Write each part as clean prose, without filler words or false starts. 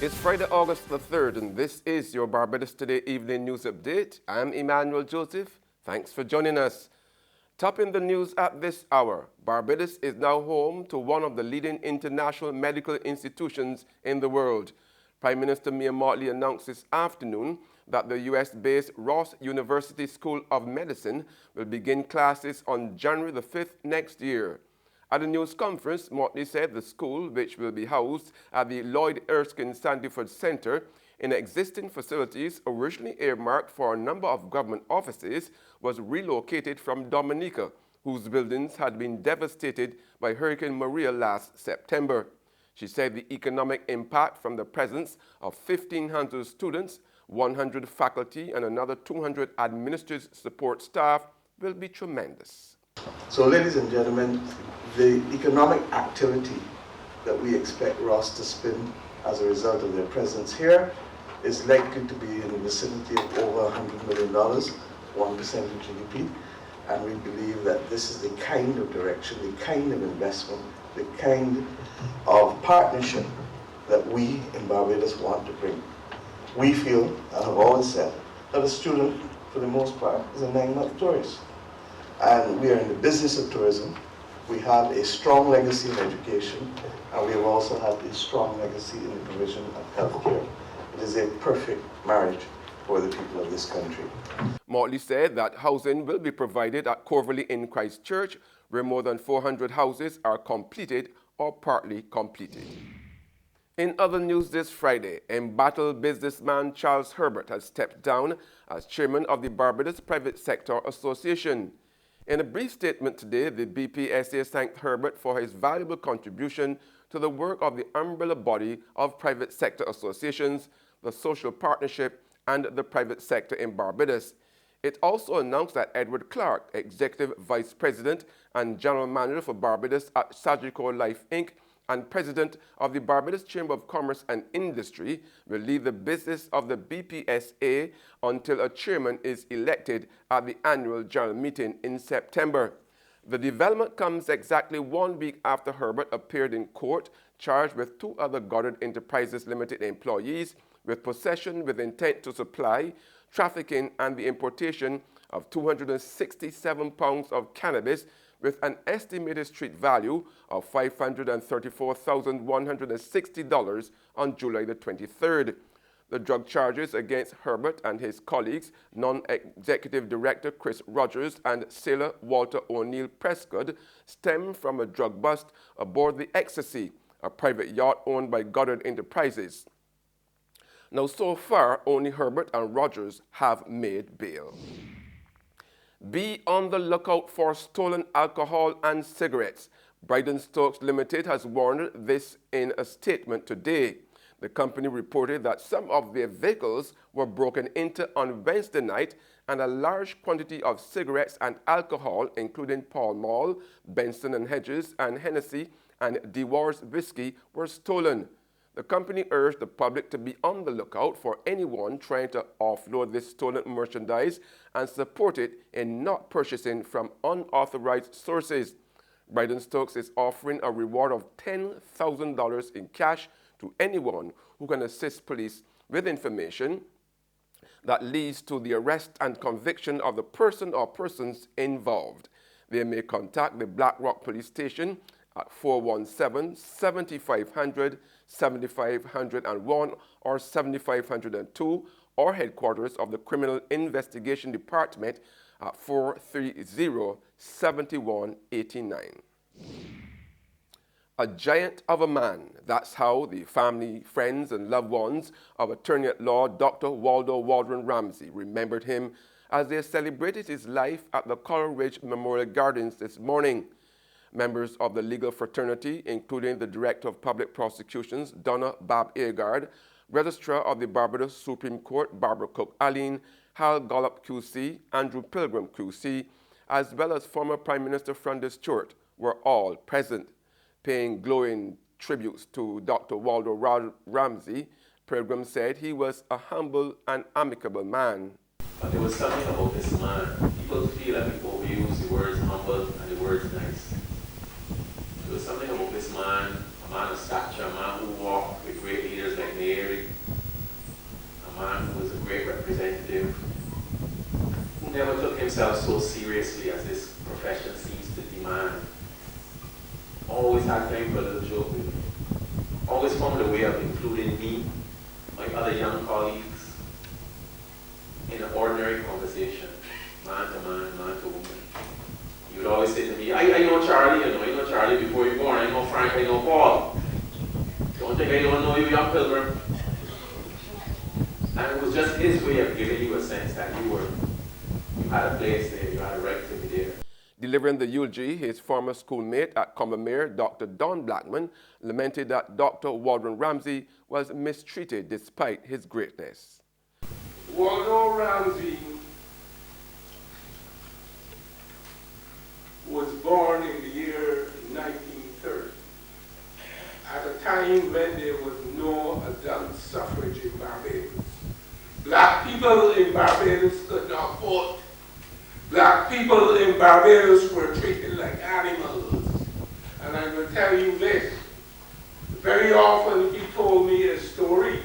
It's Friday, August the 3rd, and this is your Barbados Today Evening News Update. I'm Emmanuel Joseph. Thanks for joining us. Topping the news at this hour, Barbados is now home to one of the leading international medical institutions in the world. Prime Minister Mia Mottley announced this afternoon that the U.S.-based Ross University School of Medicine will begin classes on January the 5th next year. At a news conference, Mottley said the school, which will be housed at the Lloyd Erskine Sandyford Center in existing facilities originally earmarked for a number of government offices, was relocated from Dominica, whose buildings had been devastated by Hurricane Maria last September. She said the economic impact from the presence of 1,500 students, 100 faculty, and another 200 administrative support staff will be tremendous. So, ladies and gentlemen, the economic activity that we expect Ross to spin as a result of their presence here is likely to be in the vicinity of over $100 million, 1% of GDP, and we believe that this is the kind of direction, the kind of investment, the kind of partnership that we in Barbados want to bring. We feel, and have always said, that a student, for the most part, is a 9-month tourist. And we are in the business of tourism. We have a strong legacy in education, and we have also had a strong legacy in the provision of healthcare. It is a perfect marriage for the people of this country. Mottley said that housing will be provided at Coverley in Christchurch, where more than 400 houses are completed or partly completed. In other news this Friday, embattled businessman Charles Herbert has stepped down as chairman of the Barbados Private Sector Association. In a brief statement today, the BPSA thanked Herbert for his valuable contribution to the work of the umbrella body of private sector associations, the social partnership, and the private sector in Barbados. It also announced that Edward Clark, Executive Vice President and General Manager for Barbados at Sagicor Life Inc., and President of the Barbados Chamber of Commerce and Industry, will leave the business of the BPSA until a chairman is elected at the annual general meeting in September. The development comes exactly 1 week after Herbert appeared in court, charged with 2 other Goddard Enterprises Limited employees with possession with intent to supply, trafficking, and the importation of 267 pounds of cannabis with an estimated street value of $534,160 on July the 23rd. The drug charges against Herbert and his colleagues, non-executive director Chris Rogers and sailor Walter O'Neill Prescott, stem from a drug bust aboard the Ecstasy, a private yacht owned by Goddard Enterprises. Now, so far, only Herbert and Rogers have made bail. Be on the lookout for stolen alcohol and cigarettes. Bryden Stokes Limited has warned this in a statement today. The company reported that some of their vehicles were broken into on Wednesday night, and a large quantity of cigarettes and alcohol, including Pall Mall, Benson and Hedges, and Hennessy and Dewar's whiskey, were stolen. The company urged the public to be on the lookout for anyone trying to offload this stolen merchandise and support it in not purchasing from unauthorized sources. Bryden Stokes is offering a reward of $10,000 in cash to anyone who can assist police with information that leads to the arrest and conviction of the person or persons involved. They may contact the Black Rock Police Station at 417-7500, 7501 or 7502, or headquarters of the Criminal Investigation Department at 430-7189. A giant of a man. That's how the family, friends, and loved ones of Attorney-at-Law Dr. Waldron Ramsey remembered him as they celebrated his life at the Coral Ridge Memorial Gardens this morning. Members of the legal fraternity, including the Director of Public Prosecutions, Donna Bab Agard, Registrar of the Barbados Supreme Court, Barbara Cook-Allen, Hal Gollop QC, Andrew Pilgrim QC, as well as former Prime Minister Francis Stewart, were all present. Paying glowing tributes to Dr. Waldron Ramsey, Pilgrim said he was a humble and amicable man. But there was something about this man. People feel that before we use the words humble and the words nice. There was something about this man, a man of stature, a man who walked with great leaders like Nehru, themselves so seriously as this profession seems to demand. Always had time for a little joke with me. Always found a way of including me, my other young colleagues, in an ordinary conversation, man to man, man to woman. He would always say to me, I know Charlie, you know Charlie before you're born, I know Frank, I know Paul. Don't think I don't know you, young pilgrim. And it was just his way of giving you a sense that you had a place there, you had a right to be there. Delivering the eulogy, his former schoolmate at Combermere, Dr. Don Blackman, lamented that Dr. Waldron Ramsey was mistreated despite his greatness. Waldron Ramsey was born in the year 1930, at a time when there was no adult suffrage in Barbados. Black people in Barbados could not vote. Black people in Barbados were treated like animals. And I will tell you this, very often he told me a story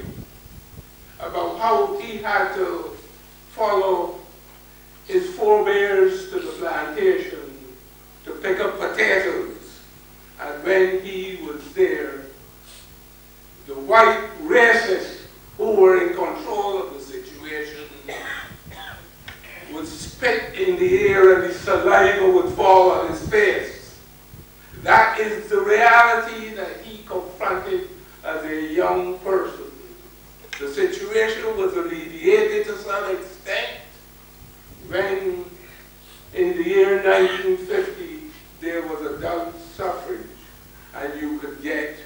about how he had to follow his forebears to the plantation to pick up potatoes. And when he was there, the white racists who were in control of the situation would spit in the air and the saliva would fall on his face. That is the reality that he confronted as a young person. The situation was alleviated to some extent when in the year 1950 there was adult suffrage and you could get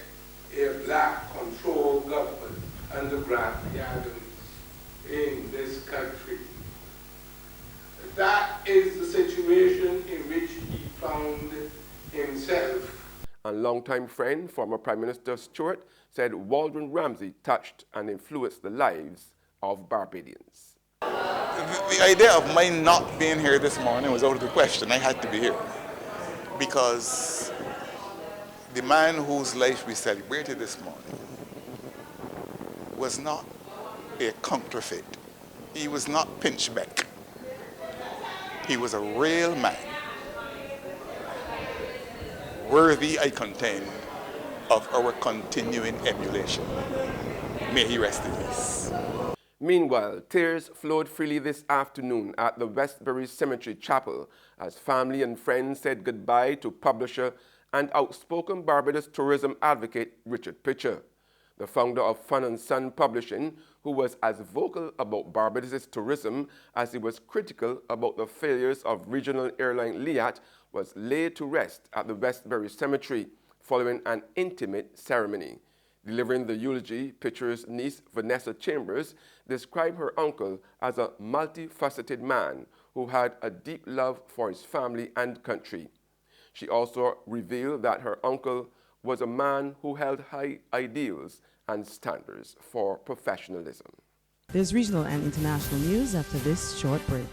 a black controlled government under Grant Adams in this country. That is the situation in which he found himself. And longtime friend, former Prime Minister Stewart, said Waldron Ramsey touched and influenced the lives of Barbadians. The idea of my not being here this morning was out of the question. I had to be here because the man whose life we celebrated this morning was not a counterfeit. He was not pinchbeck. He was a real man, worthy, I contend, of our continuing emulation. May he rest in peace. Meanwhile, tears flowed freely this afternoon at the Westbury Cemetery Chapel as family and friends said goodbye to publisher and outspoken Barbados tourism advocate Richard Pitcher. The founder of Fun & Son Publishing, who was as vocal about Barbados' tourism as he was critical about the failures of regional airline Liat, was laid to rest at the Westbury Cemetery following an intimate ceremony. Delivering the eulogy, Pitcher's niece, Vanessa Chambers, described her uncle as a multifaceted man who had a deep love for his family and country. She also revealed that her uncle was a man who held high ideals and standards for professionalism. There's regional and international news after this short break.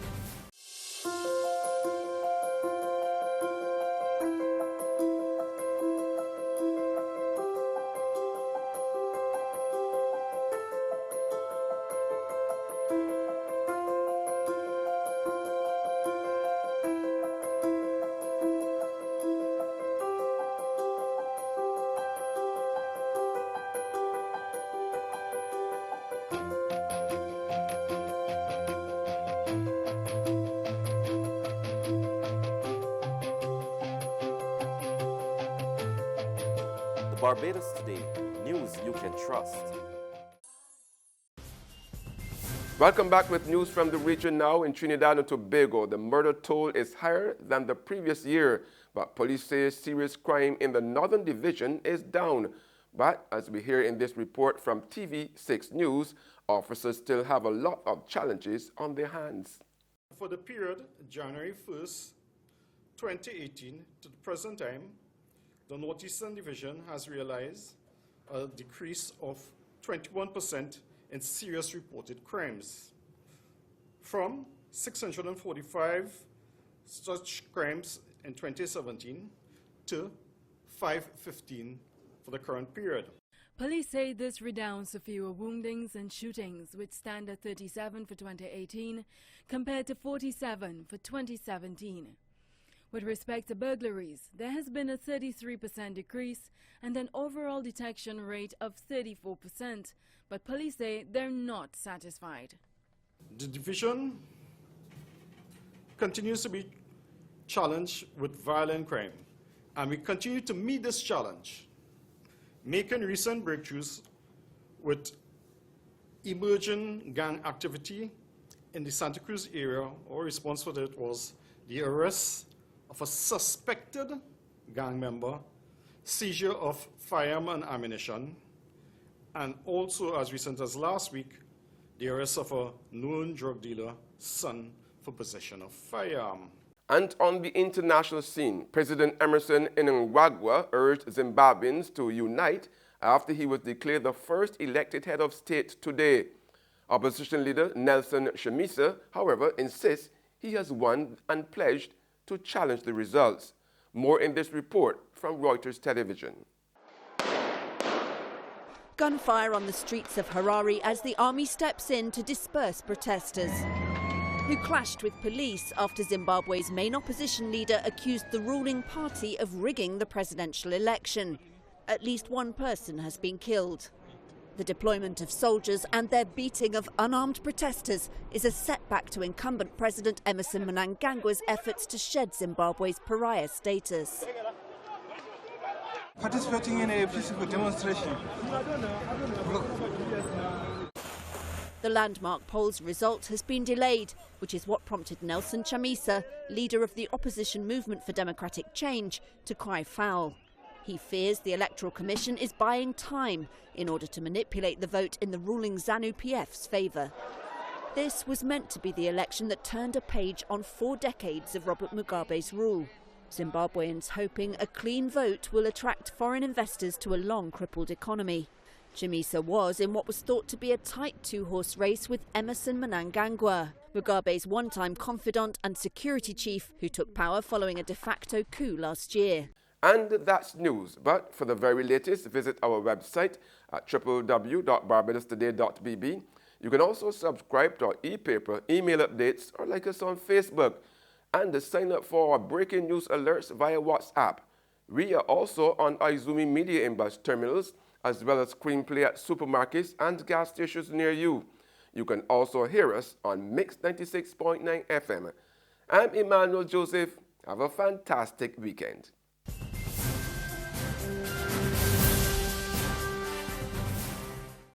Barbados Today, news you can trust. Welcome back with news from the region now. In Trinidad and Tobago, the murder toll is higher than the previous year, but police say serious crime in the Northern Division is down. But as we hear in this report from TV6 News, officers still have a lot of challenges on their hands. For the period January 1st, 2018 to the present time, the Northeastern Division has realized a decrease of 21% in serious reported crimes, from 645 such crimes in 2017 to 515 for the current period. Police say this redounds to fewer woundings and shootings, which stand at 37 for 2018 compared to 47 for 2017. With respect to burglaries, there has been a 33% decrease and an overall detection rate of 34%, but police say they're not satisfied. The division continues to be challenged with violent crime, and we continue to meet this challenge, making recent breakthroughs with emerging gang activity in the Santa Cruz area. Our response for that was the arrest of a suspected gang member, seizure of firearm and ammunition, and also, as recent as last week, the arrest of a known drug dealer, son, for possession of firearm. And on the international scene, President Emerson Mnangagwa urged Zimbabweans to unite after he was declared the first elected head of state today. Opposition leader Nelson Chamisa, however, insists he has won and pledged to challenge the results. More in this report from Reuters Television. Gunfire on the streets of Harare as the army steps in to disperse protesters, who clashed with police after Zimbabwe's main opposition leader accused the ruling party of rigging the presidential election. At least one person has been killed. The deployment of soldiers and their beating of unarmed protesters is a setback to incumbent President Emerson Mnangagwa's efforts to shed Zimbabwe's pariah status. Participating in a peaceful demonstration. The landmark poll's result has been delayed, which is what prompted Nelson Chamisa, leader of the opposition Movement for Democratic Change, to cry foul. He fears the Electoral Commission is buying time in order to manipulate the vote in the ruling ZANU-PF's favour. This was meant to be the election that turned a page on 4 decades of Robert Mugabe's rule. Zimbabweans hoping a clean vote will attract foreign investors to a long-crippled economy. Chamisa was in what was thought to be a tight 2-horse race with Emerson Mnangagwa, Mugabe's one-time confidant and security chief who took power following a de facto coup last year. And that's news, but for the very latest, visit our website at www.barbadostoday.bb. You can also subscribe to our e-paper, email updates, or like us on Facebook, and sign up for our breaking news alerts via WhatsApp. We are also on Izumi Media in bus terminals, as well as screenplay at supermarkets and gas stations near you. You can also hear us on Mix 96.9 FM. I'm Emmanuel Joseph. Have a fantastic weekend.